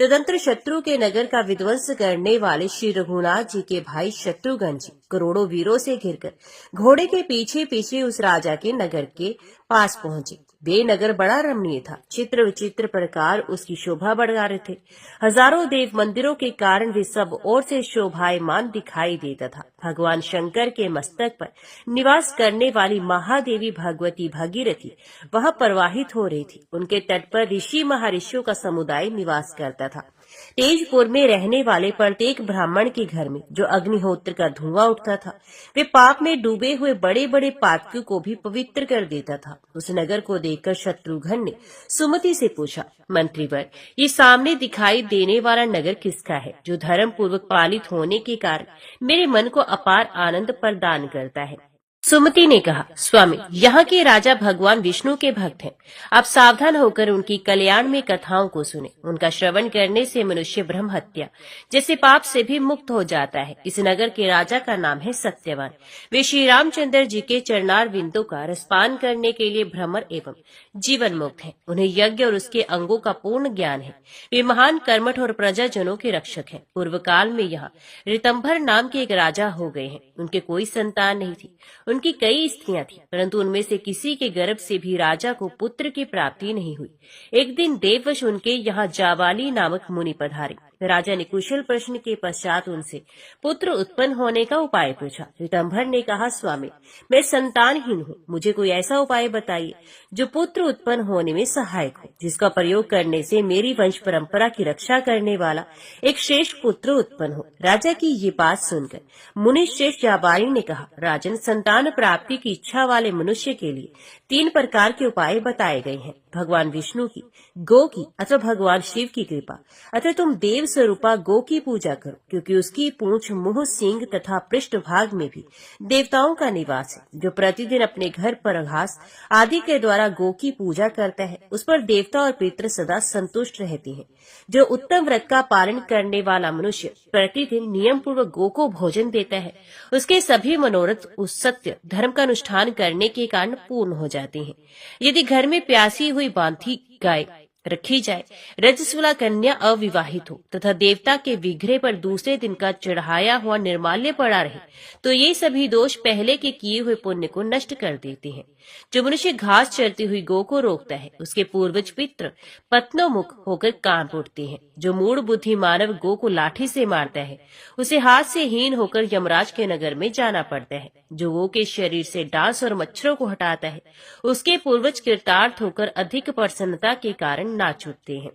तदंतर शत्रु के नगर का विध्वंस करने वाले श्री रघुनाथ जी के भाई शत्रुघ्न जी करोड़ों वीरों से घिरकर घोड़े के पीछे पीछे उस राजा के नगर के पास पहुंचे। वे नगर बड़ा रमणीय था। चित्र विचित्र प्रकार उसकी शोभा बढ़ा रहे थे। हजारों देव मंदिरों के कारण वे सब ओर से शोभायमान दिखाई देता था। भगवान शंकर के मस्तक पर निवास करने वाली महादेवी भगवती भगीरथी वहां प्रवाहित हो रही थी। उनके तट पर ऋषि महर्षियों का समुदाय निवास करता था। तेजपुर में रहने वाले प्रत्येक ब्राह्मण के घर में जो अग्निहोत्र का धुआं उठता था, वे पाप में डूबे हुए बड़े बड़े पातकियों को भी पवित्र कर देता था। उस नगर को देखकर शत्रुघ्न ने सुमति से पूछा, मंत्रीवर, ये सामने दिखाई देने वाला नगर किसका है, जो धर्म पूर्वक पालित होने के कारण मेरे मन को अपार आनंद प्रदान करता है? सुमति ने कहा, स्वामी, यहाँ के राजा भगवान विष्णु के भक्त हैं। आप सावधान होकर उनकी कल्याण में कथाओं को सुने। उनका श्रवण करने से मनुष्य ब्रह्म हत्या जैसे पाप से भी मुक्त हो जाता है। इस नगर के राजा का नाम है सत्यवान। वे श्री रामचंद्र जी के चरणार बिंदु का रसपान करने के लिए भ्रमर एवं जीवन मुक्त है। उन्हें यज्ञ और उसके अंगों का पूर्ण ज्ञान है। वे महान कर्मठ और प्रजाजनों के रक्षक हैं। पूर्व काल में यहाँ ऋतंभर नाम के एक राजा हो गए हैं। उनके कोई संतान नहीं थी। उनकी कई स्त्रियां थीं, परंतु उनमें से किसी के गर्भ से भी राजा को पुत्र की प्राप्ति नहीं हुई। एक दिन देववश उनके यहाँ जाबाली नामक मुनि पधारे। राजा ने कुशल प्रश्न के पश्चात उनसे पुत्र उत्पन्न होने का उपाय पूछा। ऋतंभर ने कहा, स्वामी, मैं संतानहीन हूँ। मुझे कोई ऐसा उपाय बताइए जो पुत्र उत्पन्न होने में सहायक हो, जिसका प्रयोग करने से मेरी वंश परंपरा की रक्षा करने वाला एक श्रेष्ठ पुत्र उत्पन्न हो। राजा की ये बात सुनकर मुनि श्रेष्ठ जाबाली ने कहा, राजन, संतान प्राप्ति की इच्छा वाले मनुष्य के लिए 3 प्रकार के उपाय बताए गए हैं। भगवान विष्णु की, गो की अथवा भगवान शिव की कृपा, अथवा तुम देव स्वरूपा गो की पूजा करो, क्योंकि उसकी पूंछ, मुंह, सींग तथा पृष्ठ भाग में भी देवताओं का निवास है। जो प्रतिदिन अपने घर पर घास आदि के द्वारा गो की पूजा करता है, उस पर देवता और पितृ सदा संतुष्ट रहते हैं। जो उत्तम व्रत का पालन करने वाला मनुष्य प्रतिदिन नियम पूर्वक गो को भोजन देता है, उसके सभी मनोरथ उस सत्य धर्म का अनुष्ठान करने के कारण पूर्ण हो जाते हैं। यदि घर में प्यासी हुई बांधी गाय रखी जाए। रजस्वला कन्या अविवाहित हो तथा देवता के विग्रह पर दूसरे दिन का चढ़ाया हुआ निर्माल्य पड़ा रहे तो ये सभी दोष पहले के किए हुए पुण्य को नष्ट कर देते हैं। जो मनुष्य घास चरती हुई गौ को रोकता है उसके पूर्वज पितृ पत्नोमुख होकर कांप उठते हैं। जो मूढ़ बुद्धि मानव गौ को लाठी से मारता है उसे हाथ से हीन होकर यमराज के नगर में जाना पड़ता है। जो गौ के शरीर से डांस और मच्छरों को हटाता है उसके पूर्वज कृतार्थ होकर अधिक प्रसन्नता के कारण नाच उठते हैं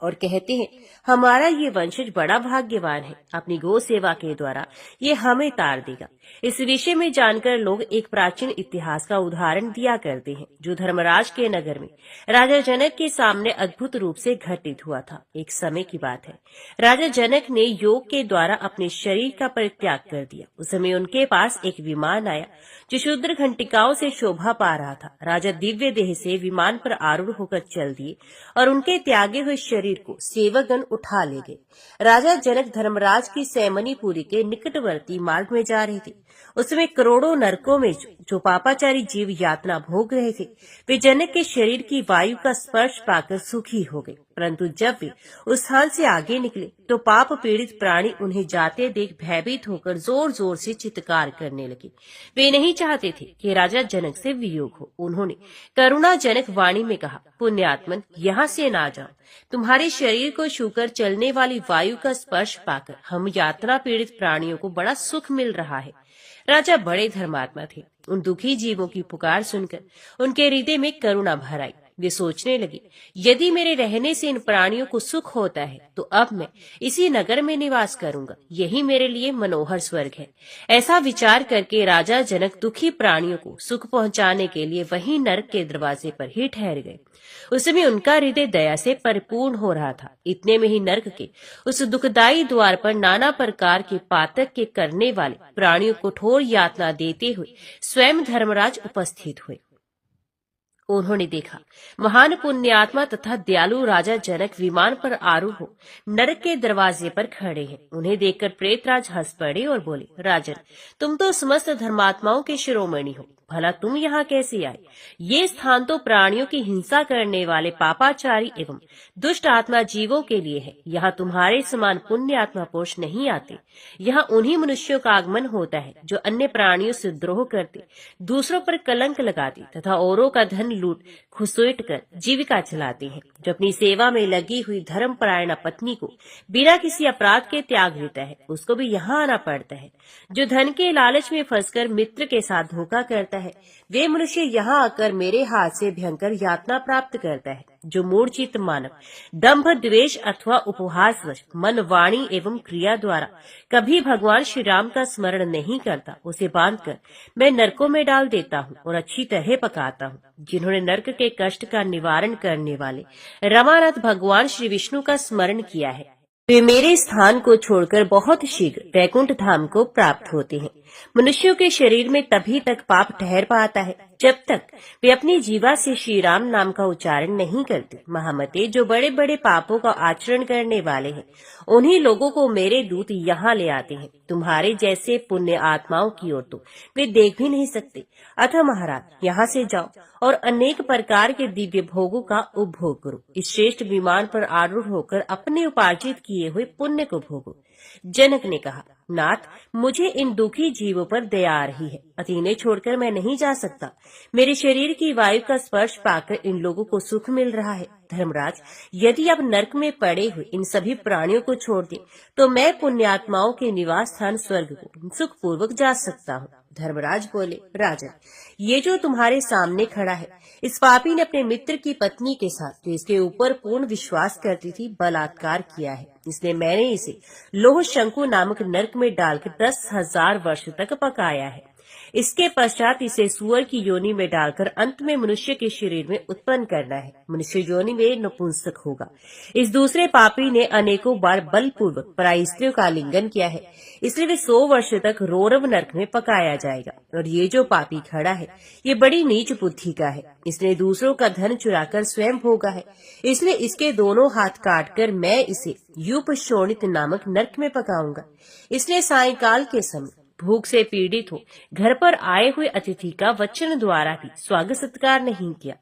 और कहते हैं हमारा ये वंशज बड़ा भाग्यवान है, अपनी गौ सेवा के द्वारा ये हमें तार देगा। इस विषय में जानकर लोग एक प्राचीन इतिहास का उदाहरण दिया करते हैं जो धर्मराज के नगर में राजा जनक के सामने अद्भुत रूप से घटित हुआ था। एक समय की बात है, राजा जनक ने योग के द्वारा अपने शरीर का परित्याग कर दिया। उस समय उनके पास एक विमान आया जो शूद्र घंटिकाओं से शोभा पा रहा था। राजा दिव्य देह से विमान पर आरूढ़ होकर चल दिए और उनके त्यागे हुए शरीर को सेवकगण उठा ले गए। राजा जनक धर्मराज की सैमनीपुरी के निकटवर्ती मार्ग में जा रहे थे। उसमें करोड़ों नरकों में जो पापाचारी जीव यातना भोग रहे थे वे जनक के शरीर की वायु का स्पर्श पाकर सुखी हो गए। परंतु जब वे उस स्थान से आगे निकले तो पाप पीड़ित प्राणी उन्हें जाते देख भयभीत होकर जोर जोर से चित्कार करने लगे। वे नहीं चाहते थे कि राजा जनक से वियोग हो। उन्होंने करुणाजनक वाणी में कहा, पुण्यात्मन, यहाँ से ना जाओ। तुम्हारे शरीर को छूकर चलने वाली वायु का स्पर्श पाकर हम यातना पीड़ित प्राणियों को बड़ा सुख मिल रहा है। राजा बड़े धर्मात्मा थे। उन दुखी जीवों की पुकार सुनकर उनके हृदय में करुणा भर आई। वे सोचने लगे, यदि मेरे रहने से इन प्राणियों को सुख होता है तो अब मैं इसी नगर में निवास करूंगा। यही मेरे लिए मनोहर स्वर्ग है। ऐसा विचार करके राजा जनक दुखी प्राणियों को सुख पहुंचाने के लिए वहीं नरक के दरवाजे पर ही ठहर गए। उस समय उनका हृदय दया से परिपूर्ण हो रहा था। इतने में ही नरक के उस दुखदायी द्वार पर नाना प्रकार के पातक के करने वाले प्राणियों को कठोर यातना देते हुए स्वयं धर्मराज उपस्थित हुए। उन्होंने देखा महान पुण्यात्मा तथा दयालु राजा जनक विमान पर आरूढ़ हो नरक के दरवाजे पर खड़े हैं। उन्हें देखकर प्रेतराज हंस पड़े और बोले, राजन, तुम तो समस्त धर्मात्माओं के शिरोमणि हो, भला तुम यहाँ कैसे आए? ये स्थान तो प्राणियों की हिंसा करने वाले पापाचारी एवं दुष्ट आत्मा जीवों के लिए है। यहाँ तुम्हारे समान पुण्य आत्मा पुरुष नहीं आते। यहाँ उन्हीं मनुष्यों का आगमन होता है जो अन्य प्राणियों से द्रोह करते, दूसरों पर कलंक लगाते तथा औरों का धन लूट घुसेट कर जीविका चलाते हैं। जो अपनी सेवा में लगी हुई धर्मपरायणा पत्नी को बिना किसी अपराध के त्याग देता है उसको भी यहाँ आना पड़ता है। जो धन के लालच में फंसकर मित्र के साथ धोखा करता है वे मनुष्य यहाँ आकर मेरे हाथ से भयंकर यातना प्राप्त करता है। जो मूढ़चित्त मानव दंभ द्वेष अथवा उपहासवश मन वाणी एवं क्रिया द्वारा कभी भगवान श्री राम का स्मरण नहीं करता उसे बांधकर मैं नरकों में डाल देता हूँ और अच्छी तरह पकाता हूँ। जिन्होंने नरक के कष्ट का निवारण करने वाले रमानाथ भगवान श्री विष्णु का स्मरण किया है वे मेरे स्थान को छोड़कर बहुत शीघ्र वैकुंठ धाम को प्राप्त होते हैं। मनुष्यों के शरीर में तभी तक पाप ठहर पाता है जब तक वे अपनी जीवा से श्री राम नाम का उच्चारण नहीं करते। महामते, जो बड़े बड़े पापों का आचरण करने वाले हैं उन्हीं लोगों को मेरे दूत यहाँ ले आते हैं। तुम्हारे जैसे पुण्य आत्माओं की ओर तो वे देख भी नहीं सकते। अतः महाराज, यहाँ से जाओ और अनेक प्रकार के दिव्य भोगों का उपभोग करो। इस श्रेष्ठ विमान पर आरूढ़ होकर अपने उपार्जित किए हुए पुण्य को भोगो। जनक ने कहा, नाथ, मुझे इन दुखी जीवों पर दया आ रही है, अतः इन्हें छोड़कर मैं नहीं जा सकता। मेरे शरीर की वायु का स्पर्श पाकर इन लोगों को सुख मिल रहा है। धर्मराज, यदि आप नरक में पड़े हुए इन सभी प्राणियों को छोड़ दें तो मैं पुण्यात्माओं के निवास स्थान स्वर्ग को सुख पूर्वक जा सकता हूँ। धर्मराज बोले, राजन, ये जो तुम्हारे सामने खड़ा है इस पापी ने अपने मित्र की पत्नी के साथ जो इसके ऊपर पूर्ण विश्वास करती थी बलात्कार किया है। इसलिए मैंने इसे लोह शंकु नामक नरक में डालकर 10,000 वर्ष तक पकाया है। इसके पश्चात इसे सुअर की योनि में डालकर अंत में मनुष्य के शरीर में उत्पन्न करना है। मनुष्य योनि में नपुंसक होगा। इस दूसरे पापी ने अनेकों बार बलपूर्वक पराई स्त्रियों का आलिंगन किया है, इसलिए वे 100 वर्ष तक रौरव नरक में पकाया जाएगा। और ये जो पापी खड़ा है ये बड़ी नीच बुद्धि का है। इसने दूसरों का धन चुराकर स्वयं भोगा है, इसलिए इसके दोनों हाथ काटकर मैं इसे यूप शोणित नामक नरक में पकाऊंगा। इसलिए सायंकाल के समय भूख से पीड़ित हो घर पर आए हुए अतिथि का वचन द्वारा भी स्वागत सत्कार नहीं किया।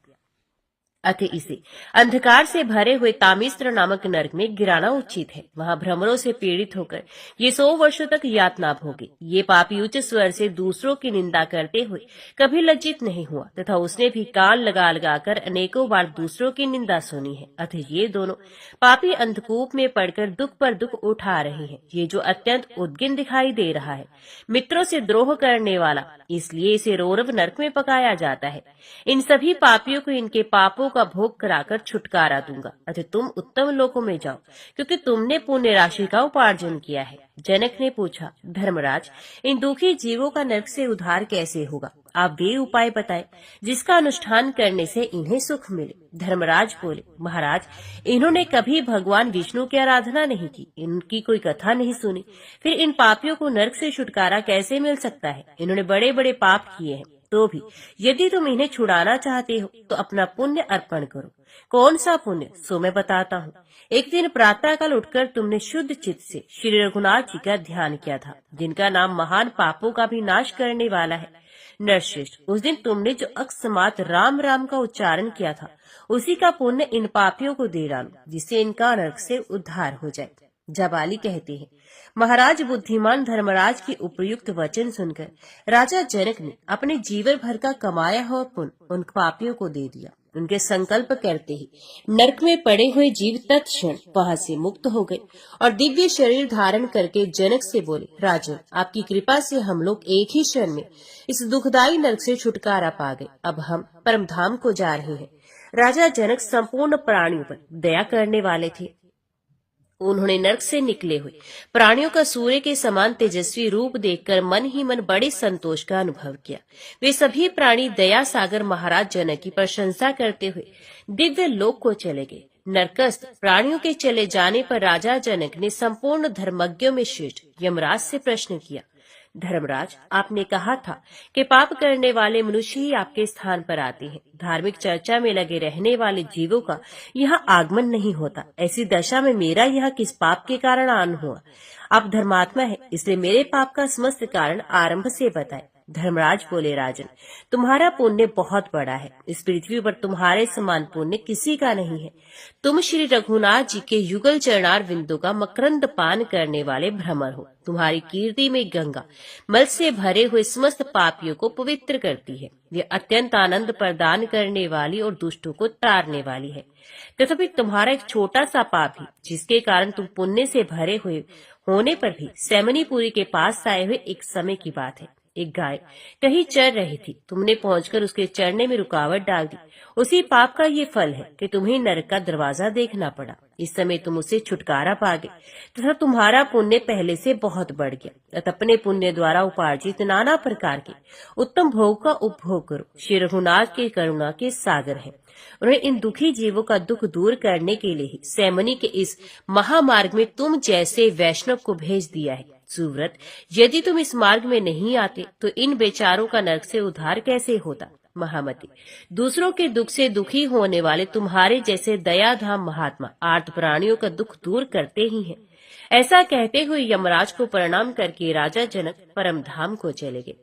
अतः इसे अंधकार से भरे हुए तामिस्त्र नामक नरक में गिराना उचित है। वहां भ्रमरों से पीड़ित होकर ये 100 वर्षों तक यातना भोगे। ये पापी उच्च स्वर से दूसरों की निंदा करते हुए कभी लज्जित नहीं हुआ तथा उसने भी कान लगा लगाकर अनेकों बार दूसरों की निंदा सुनी है। अतः ये दोनों पापी अंधकूप में पड़कर दुख पर दुख उठा रहे हैं। ये जो अत्यंत उद्गिन दिखाई दे रहा है, मित्रों से द्रोह करने वाला, इसलिए इसे रौरव नरक में पकाया जाता है। इन सभी पापियों को इनके पापों का भोग कराकर छुटकारा दूंगा। अतः तुम उत्तम लोकों में जाओ, क्योंकि तुमने पुण्य राशि का उपार्जन किया है। जनक ने पूछा, धर्मराज, इन दुखी जीवों का नरक से उद्धार कैसे होगा? आप वे उपाय बताएं जिसका अनुष्ठान करने से इन्हें सुख मिले। धर्मराज बोले, महाराज, इन्होंने कभी भगवान विष्णु की आराधना नहीं की, इनकी कोई कथा नहीं सुनी, फिर इन पापियों को नरक से छुटकारा कैसे मिल सकता है? इन्होंने बड़े बड़े पाप किए हैं, तो भी यदि तुम इन्हें छुड़ाना चाहते हो तो अपना पुण्य अर्पण करो। कौन सा पुण्य? सो मैं बताता हूँ। एक दिन प्रातःकाल उठकर तुमने शुद्ध चित्त से श्री रघुनाथ जी का ध्यान किया था, जिनका नाम महान पापों का भी नाश करने वाला है। नरश्रेष्ठ, उस दिन तुमने जो अकस्मात राम राम का उच्चारण किया था, उसी का पुण्य इन पापियों को दे डालो, जिससे इनका नरक से उद्धार हो जाए। जाबाली कहते हैं, महाराज बुद्धिमान धर्मराज के उपयुक्त वचन सुनकर राजा जनक ने अपने जीवन भर का कमाया हुआ पुण्य उन पापियों को दे दिया। उनके संकल्प करते ही नरक में पड़े हुए जीव तत्क्षण वहां से मुक्त हो गए और दिव्य शरीर धारण करके जनक से बोले, राजन, आपकी कृपा से हम लोग एक ही क्षण में इस दुखदायी नरक से छुटकारा पा गए। अब हम परमधाम को जा रहे हैं। राजा जनक संपूर्ण प्राणियों पर दया करने वाले थे। उन्होंने नरक से निकले हुए प्राणियों का सूर्य के समान तेजस्वी रूप देखकर मन ही मन बड़े संतोष का अनुभव किया। वे सभी प्राणी दया सागर महाराज जनक की प्रशंसा करते हुए दिव्य लोक को चले गए। नरकस्थ प्राणियों के चले जाने पर राजा जनक ने संपूर्ण धर्मज्ञों में श्रेष्ठ यमराज से प्रश्न किया, धर्मराज, आपने कहा था कि पाप करने वाले मनुष्य ही आपके स्थान पर आते हैं। धार्मिक चर्चा में लगे रहने वाले जीवों का यहाँ आगमन नहीं होता। ऐसी दशा में मेरा यहाँ किस पाप के कारण आना हुआ? आप धर्मात्मा है, इसलिए मेरे पाप का समस्त कारण आरंभ से बताए। धर्मराज बोले, राजन, तुम्हारा पुण्य बहुत बड़ा है। इस पृथ्वी पर तुम्हारे समान पुण्य किसी का नहीं है। तुम श्री रघुनाथ जी के युगल चरणार बिंदु का मकरंद पान करने वाले भ्रमर हो। तुम्हारी कीर्ति में गंगा मल से भरे हुए समस्त पापियों को पवित्र करती है। ये अत्यंत आनंद प्रदान करने वाली और दुष्टों को तारने वाली है। तथापि तुम्हारा एक छोटा सा पाप ही, जिसके कारण तुम पुण्य से भरे हुए होने पर भी सैमनीपुरी के पास आए हुए एक समय की बात है। एक गाय कहीं चर रही थी, तुमने पहुंचकर उसके चरने में रुकावट डाल दी। उसी पाप का ये फल है कि तुम्हें नरक का दरवाजा देखना पड़ा। इस समय तुम उसे छुटकारा पा गए तथा तुम्हारा पुण्य पहले से बहुत बढ़ गया। अपने पुण्य द्वारा उपार्जित नाना प्रकार के उत्तम भोग का उपभोग करो। श्री रघुनाथ के करुणा के सागर है। उन्हें इन दुखी जीवों का दुख दूर करने के लिए ही सैमनी के इस महामार्ग में तुम जैसे वैष्णव को भेज दिया है। सुव्रत, यदि तुम इस मार्ग में नहीं आते तो इन बेचारों का नरक से उद्धार कैसे होता? महामती, दूसरों के दुख से दुखी होने वाले तुम्हारे जैसे दयाधाम महात्मा आर्त प्राणियों का दुख दूर करते ही हैं। ऐसा कहते हुए यमराज को प्रणाम करके राजा जनक परमधाम को चले गए।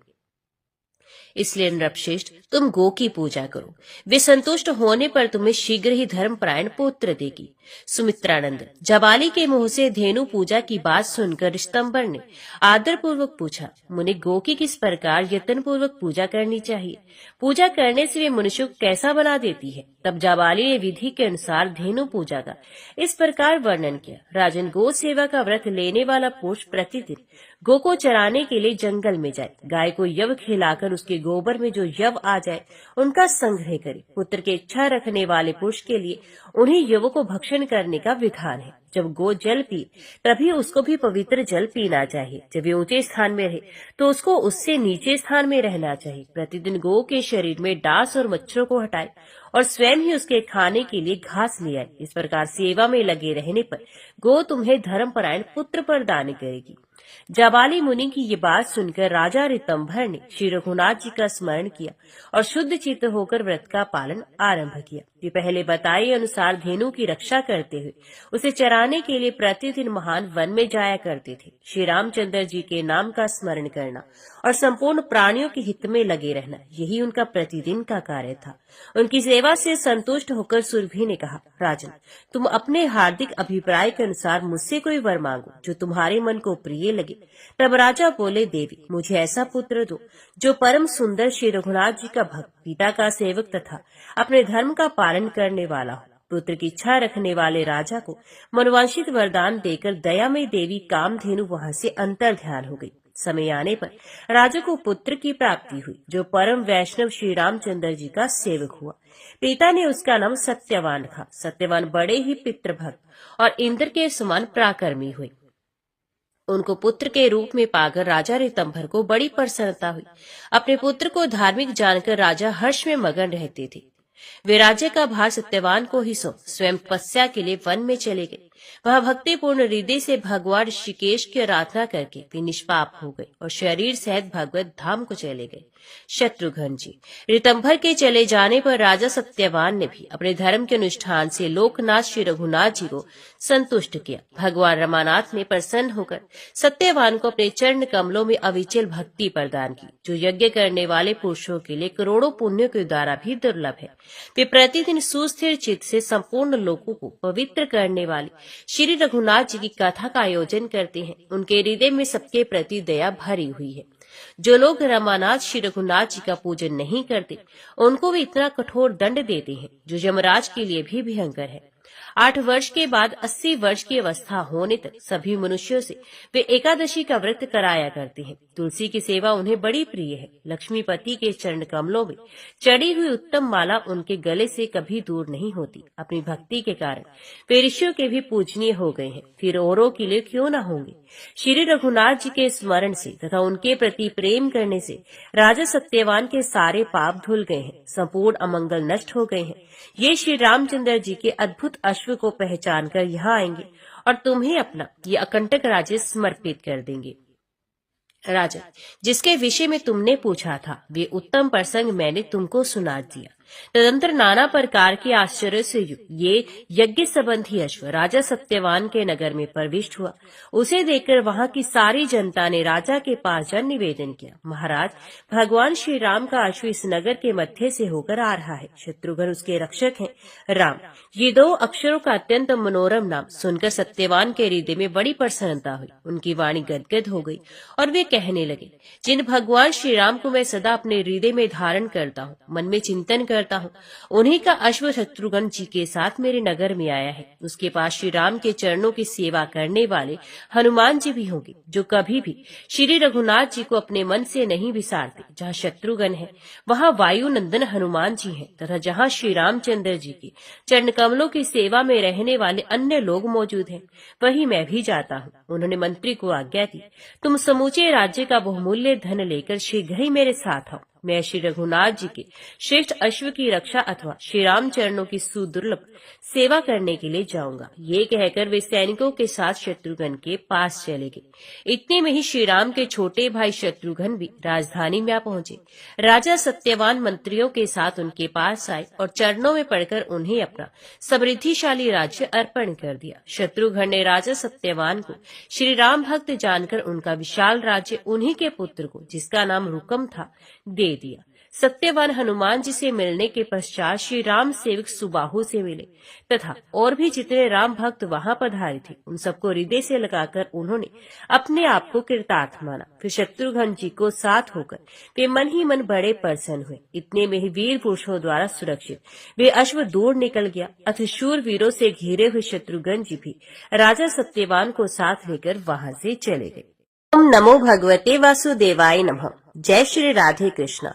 इसलिए नृपश्रेष्ठ, तुम गो की पूजा करो। वे संतुष्ट होने पर तुम्हें शीघ्र ही धर्मपरायण पुत्र देगी। सुमित्रानंद, जबाली के मुंह से धेनु पूजा की बात सुनकर ऋषंबर ने आदर पूर्वक पूछा, मुनि, गो की किस प्रकार यत्न पूर्वक पूजा करनी चाहिए? पूजा करने से वे मनुष्य को कैसा बना देती है? तब जबाली ने विधि के अनुसार धेनु पूजा का इस प्रकार वर्णन किया। राजन, गो सेवा का व्रत लेने वाला पुरुष प्रतिदिन गो को चराने के लिए जंगल में जाए। गाय को यव खिलाकर उसके गोबर में जो यव आ जाए उनका संग्रह करे। पुत्र की इच्छा रखने वाले पुरुष के लिए उन्हीं यवों को भक्षण करने का विधान है। जब गो जल पी तभी उसको भी पवित्र जल पीना चाहिए। जब ये ऊंचे स्थान में रहे तो उसको उससे नीचे स्थान में रहना चाहिए। प्रतिदिन गो के शरीर में डांस और मच्छरों को हटाए और स्वयं ही उसके खाने के लिए घास ले आए। इस प्रकार सेवा में लगे रहने पर गो तुम्हें धर्मपरायण पुत्र प्रदान करेगी। जाबाली मुनि की ये बात सुनकर राजा ऋतंभर ने श्री रघुनाथ जी का स्मरण किया और शुद्ध चित्त होकर व्रत का पालन आरंभ किया। वे पहले बताए अनुसार धेनु की रक्षा करते हुए उसे चराने के लिए प्रतिदिन महान वन में जाया करते थे। श्री रामचंद्र जी के नाम का स्मरण करना और संपूर्ण प्राणियों के हित में लगे रहना, यही उनका प्रतिदिन का कार्य था। उनकी सेवा से संतुष्ट होकर सुरभि ने कहा, राजन, तुम अपने हार्दिक अभिप्राय के अनुसार मुझसे कोई वर मांगो जो तुम्हारे मन को प्रिय लगे। तब राजा बोले, देवी, मुझे ऐसा पुत्र दो जो परम सुंदर श्री रघुनाथ जी का भक्त, पिता का सेवक तथा अपने धर्म का पालन करने वाला हो। पुत्र की इच्छा रखने वाले राजा को मनवांछित वरदान देकर दयामयी देवी कामधेनु वहां से अंतर ध्यान हो गई। समय आने पर राजा को पुत्र की प्राप्ति हुई जो परम वैष्णव श्री रामचंद्र जी का सेवक हुआ। पिता ने उसका नाम सत्यवान रखा। सत्यवान बड़े ही पितृभक्त और इंद्र के समान पराक्रमी हुए। उनको पुत्र के रूप में पाकर राजा ऋतंभर को बड़ी प्रसन्नता हुई। अपने पुत्र को धार्मिक जानकर राजा हर्ष में मगन रहते थे। वे राज्य का भार सत्यवान को ही सौंप स्वयं तपस्या के लिए वन में चले गए। वहां भक्तिपूर्ण हृदय से भगवान ऋषिकेश की आराधना करके वे निष्पाप हो गए और शरीर सहित भगवत धाम को चले गए। शत्रुघ्न जी। ऋतंभर के चले जाने पर राजा सत्यवान ने भी अपने धर्म के अनुष्ठान से लोकनाथ श्री रघुनाथ जी को संतुष्ट किया। भगवान रमानाथ ने प्रसन्न होकर सत्यवान को अपने चरण कमलों में अविचल भक्ति प्रदान की, जो यज्ञ करने वाले पुरुषों के लिए करोड़ों पुण्यों के द्वारा भी दुर्लभ है। वे प्रतिदिन सुस्थिर चित्त से संपूर्ण लोगों को पवित्र करने वाले श्री रघुनाथ जी की कथा का आयोजन करते हैं। उनके हृदय में सबके प्रति दया भरी हुई है। जो लोग रमानाथ श्री रघुनाथ जी का पूजन नहीं करते, उनको भी इतना कठोर दंड देते हैं जो यमराज के लिए भी भयंकर है। 8 वर्ष के बाद 80 वर्ष की अवस्था होने तक सभी मनुष्यों से वे एकादशी का व्रत कराया करते हैं। तुलसी की सेवा उन्हें बड़ी प्रिय है। लक्ष्मीपति के चरण कमलों में चढ़ी हुई उत्तम माला उनके गले से कभी दूर नहीं होती। अपनी भक्ति के कारण वे ऋषियों के भी पूजनीय हो गए हैं, फिर औरों के लिए क्यों न होंगे। श्री रघुनाथ जी के स्मरण से तथा उनके प्रति प्रेम करने से राजा सत्यवान के सारे पाप धुल गए हैं, संपूर्ण अमंगल नष्ट हो गए हैं। ये श्री रामचंद्र जी के अद्भुत अश्व को पहचान कर यहाँ आएंगे और तुम्हें अपना ये अकंटक राज्य समर्पित कर देंगे। राजा, जिसके विषय में तुमने पूछा था वे उत्तम प्रसंग मैंने तुमको सुना दिया। तदंतर नाना प्रकार के आश्चर्य से युक्त ये यज्ञ संबंधी अश्व राजा सत्यवान के नगर में प्रविष्ट हुआ। उसे देखकर वहां की सारी जनता ने राजा के पास जन निवेदन किया, महाराज, भगवान श्री राम का अश्व इस नगर के मध्य से होकर आ रहा है। शत्रुघ्न उसके रक्षक हैं। राम, ये 2 अक्षरों का अत्यंत मनोरम नाम सुनकर सत्यवान के हृदय में बड़ी प्रसन्नता हुई। उनकी वाणी गदगद हो गई और वे कहने लगे, जिन भगवान श्री राम को मैं सदा अपने हृदय में धारण करता हूँ, मन में चिंतन करता हूँ, उन्हीं का अश्व शत्रुघ्न जी के साथ मेरे नगर में आया है। उसके पास श्री राम के चरणों की सेवा करने वाले हनुमान जी भी होंगे, जो कभी भी श्री रघुनाथ जी को अपने मन से नहीं विसारते। जहाँ शत्रुघ्न है वहाँ वायु नंदन हनुमान जी हैं, तथा जहाँ श्री रामचंद्र जी के चरण कमलों की सेवा में रहने वाले अन्य लोग मौजूद हैं, वही मैं भी जाता हूँ। उन्होंने मंत्री को आज्ञा दी, तुम समूचे राज्य का बहुमूल्य धन लेकर शीघ्र ही मेरे साथ आओ। मैं श्री रघुनाथ जी के श्रेष्ठ अश्व की रक्षा अथवा श्री राम चरणों की सुदुर्लभ सेवा करने के लिए जाऊंगा। ये कहकर वे सैनिकों के साथ शत्रुघ्न के पास चले गए। इतने में ही श्री राम के छोटे भाई शत्रुघ्न भी राजधानी में आ पहुंचे। राजा सत्यवान मंत्रियों के साथ उनके पास आए और चरणों में पड़कर उन्हें अपना समृद्धिशाली राज्य अर्पण कर दिया। शत्रुघ्न ने राजा सत्यवान को श्री राम भक्त जानकर उनका विशाल राज्य उन्हीं के पुत्र को, जिसका नाम रुकम था, दे दिया। सत्यवान हनुमान जी से मिलने के पश्चात श्री राम सेवक सुबाहु से मिले तथा और भी जितने राम भक्त वहां पधारे थे, उन सबको हृदय से लगाकर उन्होंने अपने आप को कृतार्थ माना। फिर शत्रुघ्न जी को साथ होकर वे मन ही मन बड़े प्रसन्न हुए। इतने में ही वीर पुरुषों द्वारा सुरक्षित वे अश्व दूर निकल गया। अथ शूर वीरों से घिरे हुए शत्रुघ्न जी भी राजा सत्यवान को साथ लेकर वहां से चले गए। ओम नमो भगवते वासुदेवाय नमः। जय श्री राधे कृष्णा।